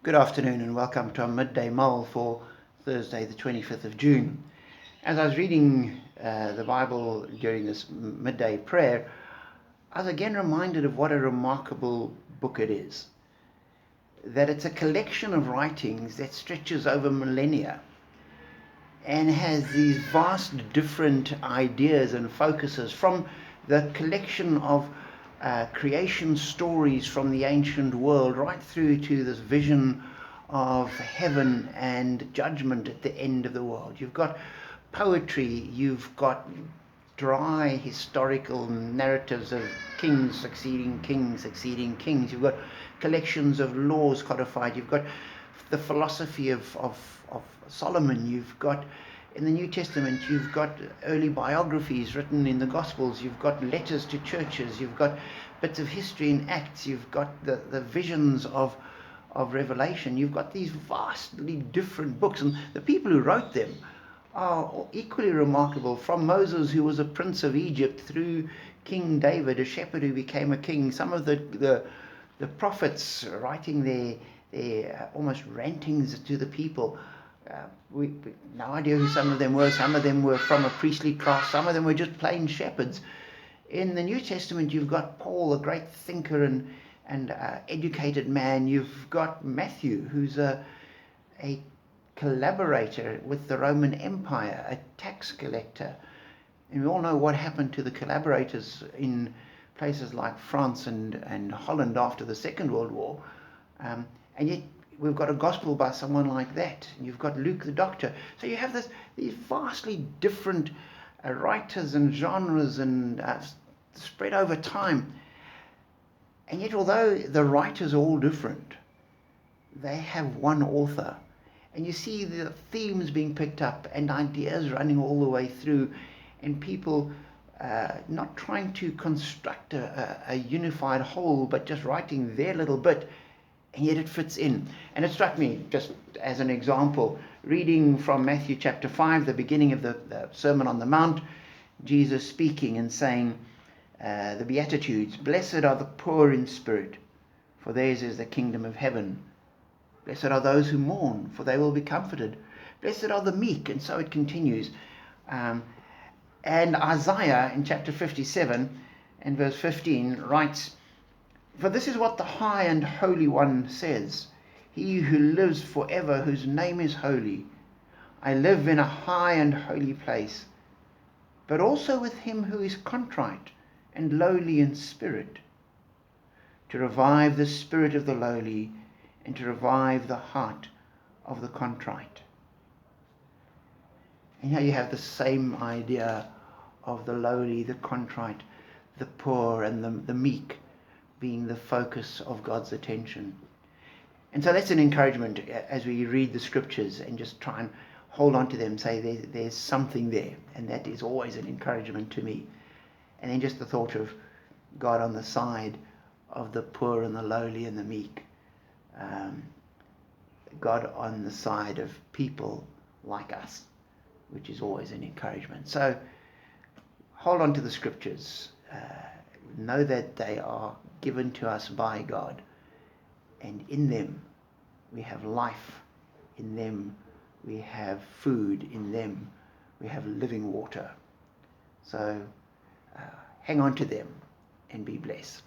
Good afternoon and welcome to our Midday Mull for Thursday the 25th of June. As I was reading the Bible during this midday prayer, I was again reminded of what a remarkable book it is. That it's a collection of writings that stretches over millennia and has these vast different ideas and focuses, from the collection of creation stories from the ancient world right through to this vision of heaven and judgment at the end of the world. You've got poetry, you've got dry historical narratives of kings succeeding kings succeeding kings. You've got collections of laws codified. You've got the philosophy of Solomon. You've got, in the New Testament, you've got early biographies written in the Gospels. You've got letters to churches. You've got bits of history in Acts. You've got the visions of Revelation. You've got these vastly different books, and the people who wrote them are equally remarkable, from Moses, who was a prince of Egypt, through King David, a shepherd who became a king. Some of the prophets writing their almost rantings to the people. We no idea who some of them were. Some of them were from a priestly class. Some of them were just plain shepherds. In the New Testament, you've got Paul, a great thinker and educated man. You've got Matthew, who's a collaborator with the Roman Empire, a tax collector. And we all know what happened to the collaborators in places like France and Holland after the Second World War. And yet we've got a gospel by someone like that. And you've got Luke the doctor. So you have these vastly different writers and genres and spread over time. And yet, although the writers are all different, they have one author. And you see the themes being picked up and ideas running all the way through, and people not trying to construct a unified whole, but just writing their little bit, and yet it fits in. And it struck me, just as an example, reading from Matthew chapter 5, the beginning of the Sermon on the Mount, Jesus speaking and saying, the Beatitudes, "Blessed are the poor in spirit, for theirs is the kingdom of heaven. Blessed are those who mourn, for they will be comforted. Blessed are the meek," and so it continues. And Isaiah in chapter 57 and verse 15 writes, "For this is what the high and holy one says, he who lives forever, whose name is holy. I live in a high and holy place, but also with him who is contrite and lowly in spirit, to revive the spirit of the lowly and to revive the heart of the contrite." And here you have the same idea of the lowly, the contrite, the poor, and the meek being the focus of God's attention. And so that's an encouragement as we read the scriptures and just try and hold on to them, say there's something there. And that is always an encouragement to me. And then just the thought of God on the side of the poor and the lowly and the meek. God on the side of people like us, which is always an encouragement. So hold on to the scriptures. Know that they are given to us by God. And in them we have life. In them we have food. In them we have living water. So hang on to them and be blessed.